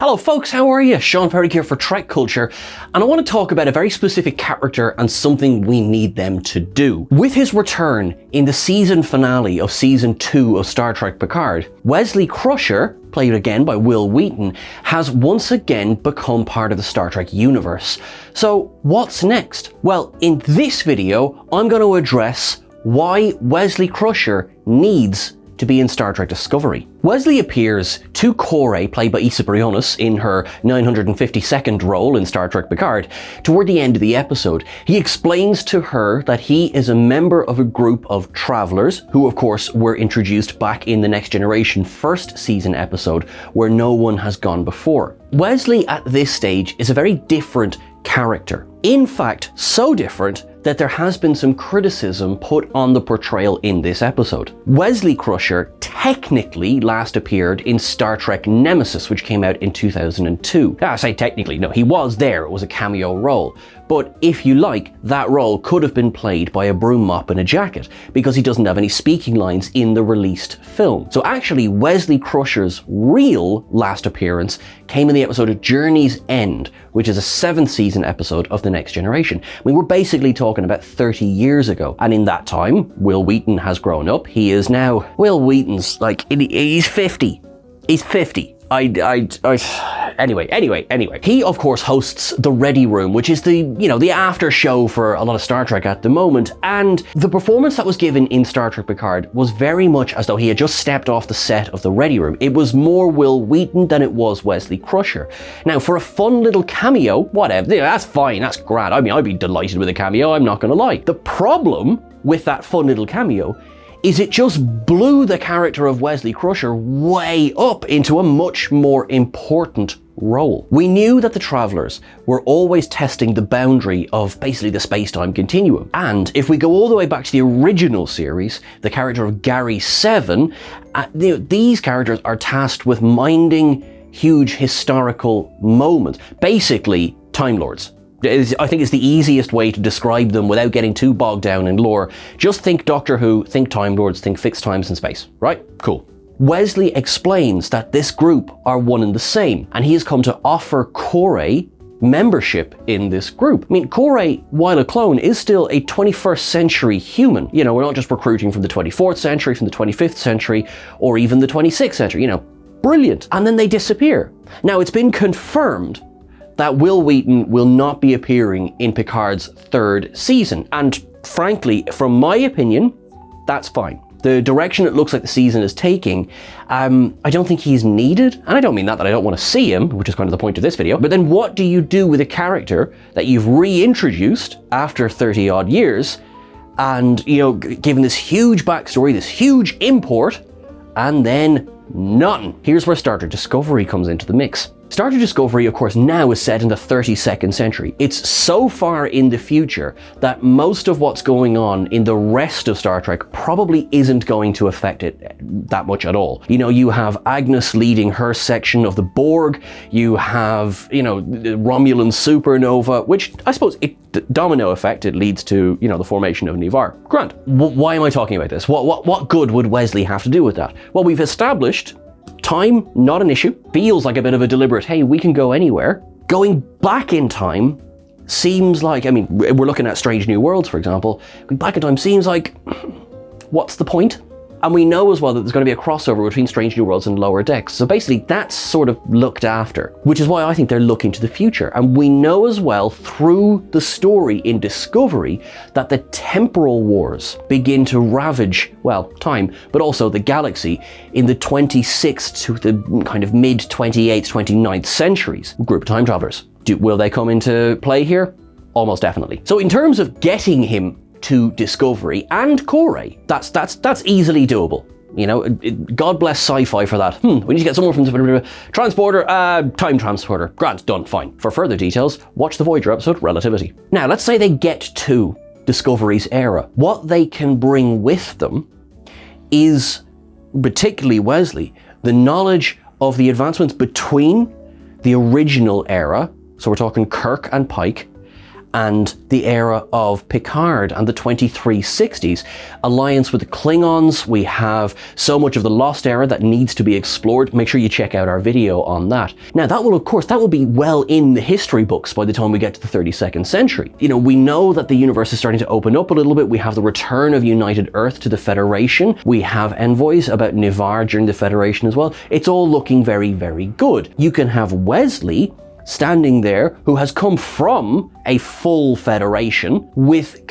Hello folks, how are you? Sean Perry here for Trek Culture, and I want to talk about a very specific character and something we need them to do. With his return in the season finale of season 2 of Star Trek Picard, Wesley Crusher, played again by Wil Wheaton, has once again become part of the Star Trek universe. So what's next? Well, in this video, I'm going to address why Wesley Crusher needs to be in Star Trek Discovery. Wesley appears to Kore, played by Issa Briones, in her 952nd role in Star Trek Picard. Toward the end of the episode, he explains to her that he is a member of a group of travelers, who of course were introduced back in the Next Generation first season episode, where no one has gone before. Wesley at this stage is a very different character. In fact, so different that there has been some criticism put on the portrayal in this episode. Wesley Crusher technically last appeared in Star Trek Nemesis, which came out in 2002. I say technically, no, he was there, it was a cameo role. But if you like, that role could have been played by a broom mop in a jacket, because he doesn't have any speaking lines in the released film. So actually, Wesley Crusher's real last appearance came in the episode of Journey's End, which is a 7th season episode of The Next Generation. I mean, we're basically talking about 30 years ago. And in that time, Wil Wheaton has grown up. He is now, Wil Wheaton's like, he's 50. He's 50. Anyway. He, of course, hosts The Ready Room, which is the after show for a lot of Star Trek at the moment. And the performance that was given in Star Trek Picard was very much as though he had just stepped off the set of The Ready Room. It was more Wil Wheaton than it was Wesley Crusher. Now, for a fun little cameo, whatever, that's fine, that's grand. I mean, I'd be delighted with a cameo, I'm not gonna lie. The problem with that fun little cameo is it just blew the character of Wesley Crusher way up into a much more important role. We knew that the Travelers were always testing the boundary of basically the space-time continuum. And if we go all the way back to the original series, the character of Gary 7, these characters are tasked with minding huge historical moments. Basically, Time Lords. I think it's the easiest way to describe them without getting too bogged down in lore. Just think Doctor Who, think Time Lords, think fixed times and space, right? Cool. Wesley explains that this group are one and the same, and he has come to offer Kore membership in this group. I mean, Kore, while a clone, is still a 21st century human. You know, we're not just recruiting from the 24th century, from the 25th century, or even the 26th century, brilliant. And then they disappear. Now, it's been confirmed that Wil Wheaton will not be appearing in Picard's 3rd season. And frankly, from my opinion, that's fine. The direction it looks like the season is taking, I don't think he's needed. And I don't mean that I don't want to see him, which is kind of the point of this video. But then what do you do with a character that you've reintroduced after 30 odd years and, given this huge backstory, this huge import, and then nothing? Here's where Star Trek Discovery comes into the mix. Star Trek Discovery, of course, now is set in the 32nd century. It's so far in the future that most of what's going on in the rest of Star Trek probably isn't going to affect it that much at all. You have Agnes leading her section of the Borg. You have, the Romulan supernova, which I suppose domino effect, it leads to, the formation of Ni'Var. Grant, why am I talking about this? What good would Wesley have to do with that? Well, we've established time, not an issue. Feels like a bit of a deliberate, hey, we can go anywhere. Going back in time seems like, we're looking at Strange New Worlds, for example. Going back in time seems like, what's the point? And we know as well that there's going to be a crossover between Strange New Worlds and Lower Decks. So basically that's sort of looked after, which is why I think they're looking to the future. And we know as well through the story in Discovery that the temporal wars begin to ravage, well, time, but also the galaxy in the 26th to the kind of mid 28th, 29th centuries. Group of time travelers. Will they come into play here? Almost definitely. So in terms of getting him to Discovery and Kore, that's easily doable. God bless sci-fi for that. We need to get someone from the transporter, time transporter. Grant, done, fine. For further details, watch the Voyager episode, Relativity. Now, let's say they get to Discovery's era. What they can bring with them is, particularly Wesley, the knowledge of the advancements between the original era, so we're talking Kirk and Pike, and the era of Picard and the 2360s. Alliance with the Klingons, we have so much of the Lost Era that needs to be explored. Make sure you check out our video on that. Now that will be well in the history books by the time we get to the 32nd century. You know, we know that the universe is starting to open up a little bit. We have the return of United Earth to the Federation. We have envoys about Ni'Var during the Federation as well. It's all looking very, very good. You can have Wesley standing there, who has come from a full Federation with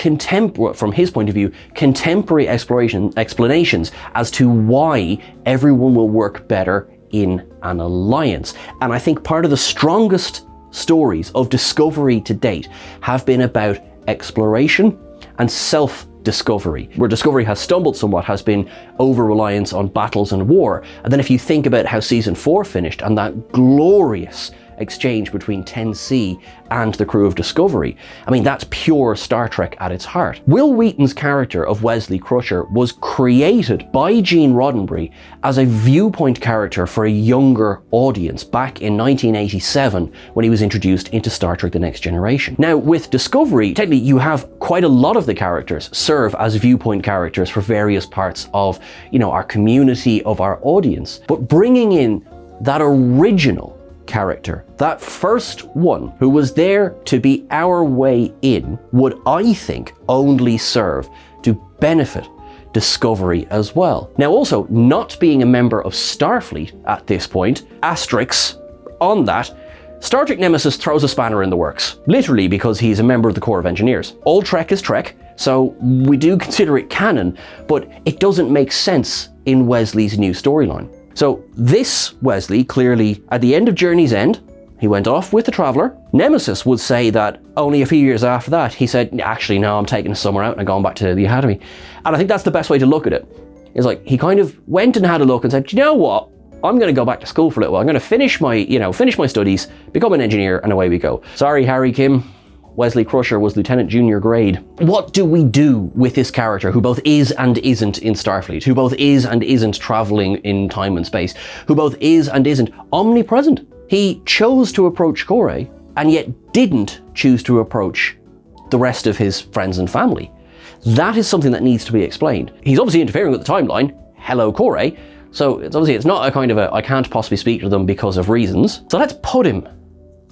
from his point of view, contemporary explanations as to why everyone will work better in an alliance. And I think part of the strongest stories of Discovery to date have been about exploration and self-discovery. Where Discovery has stumbled somewhat has been over-reliance on battles and war. And then if you think about how season 4 finished and that glorious exchange between 10C and the crew of Discovery, I mean, that's pure Star Trek at its heart. Wil Wheaton's character of Wesley Crusher was created by Gene Roddenberry as a viewpoint character for a younger audience back in 1987 when he was introduced into Star Trek The Next Generation. Now, with Discovery, technically you have quite a lot of the characters serve as viewpoint characters for various parts of, you know, our community, of our audience. But bringing in that original character, that first one who was there to be our way in, would, I think, only serve to benefit Discovery as well. Now, also, not being a member of Starfleet at this point, asterisks on that, Star Trek Nemesis throws a spanner in the works, literally because he's a member of the Corps of Engineers. All Trek is Trek, so we do consider it canon, but it doesn't make sense in Wesley's new storyline. So this Wesley, clearly, at the end of Journey's End, he went off with the Traveller. Nemesis would say that only a few years after that, he said, actually, no, I'm taking a summer out and I'm going back to the Academy. And I think that's the best way to look at it. It's like, he kind of went and had a look and said, you know what? I'm going to go back to school for a little while. I'm going to finish my studies, become an engineer, and away we go. Sorry, Harry Kim. Wesley Crusher was Lieutenant Junior grade. What do we do with this character who both is and isn't in Starfleet, who both is and isn't traveling in time and space, who both is and isn't omnipresent? He chose to approach Kore and yet didn't choose to approach the rest of his friends and family. That is something that needs to be explained. He's obviously interfering with the timeline. Hello, Kore. So it's not a kind of I can't possibly speak to them because of reasons. So let's put him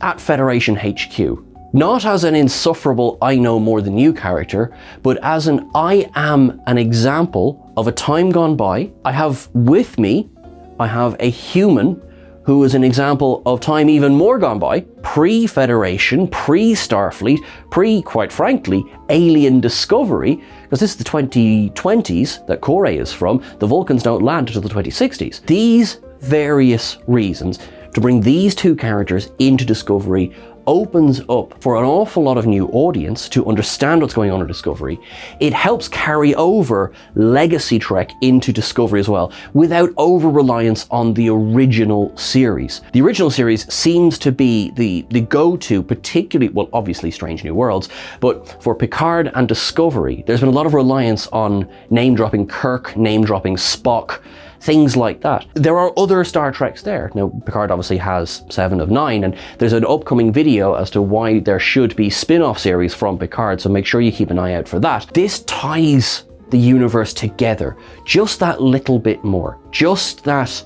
at Federation HQ. Not as an insufferable I know more than you character, but as an I am an example of a time gone by. I have a human who is an example of time even more gone by, pre-Federation, pre-Starfleet, quite frankly, alien discovery, because this is the 2020s that Kore is from. The Vulcans don't land until the 2060s. These various reasons to bring these two characters into Discovery opens up for an awful lot of new audience to understand what's going on in Discovery. It helps carry over legacy Trek into Discovery as well, without over-reliance on the original series. The original series seems to be the go-to, particularly, well, obviously Strange New Worlds, but for Picard and Discovery, there's been a lot of reliance on name-dropping Kirk, name-dropping Spock, things like that. There are other Star Treks there. Now, Picard obviously has 7 of 9, and there's an upcoming video as to why there should be spin-off series from Picard, so make sure you keep an eye out for that. This ties the universe together just that little bit more. Just that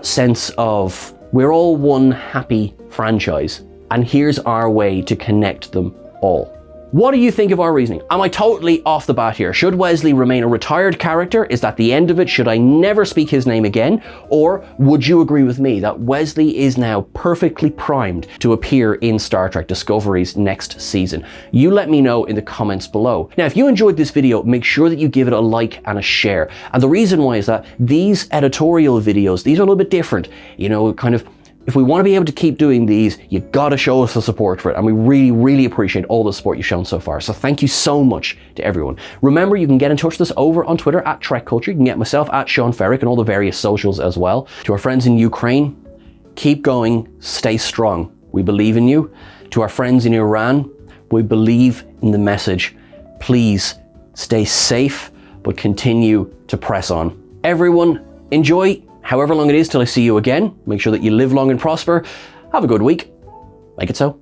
sense of we're all one happy franchise, and here's our way to connect them all. What do you think of our reasoning? Am I totally off the bat here? Should Wesley remain a retired character? Is that the end of it? Should I never speak his name again? Or would you agree with me that Wesley is now perfectly primed to appear in Star Trek Discovery's next season? You let me know in the comments below. Now, if you enjoyed this video, make sure that you give it a like and a share. And the reason why is that these editorial videos, these are a little bit different. You know, kind of, if we want to be able to keep doing these, you gotta show us the support for it. And we really, really appreciate all the support you've shown so far. So thank you so much to everyone. Remember, you can get in touch with us over on Twitter at Trek Culture. You can get myself at Sean Ferrick and all the various socials as well. To our friends in Ukraine, keep going, stay strong. We believe in you. To our friends in Iran, we believe in the message. Please stay safe, but continue to press on. Everyone, enjoy however long it is till I see you again. Make sure that you live long and prosper. Have a good week. Make it so.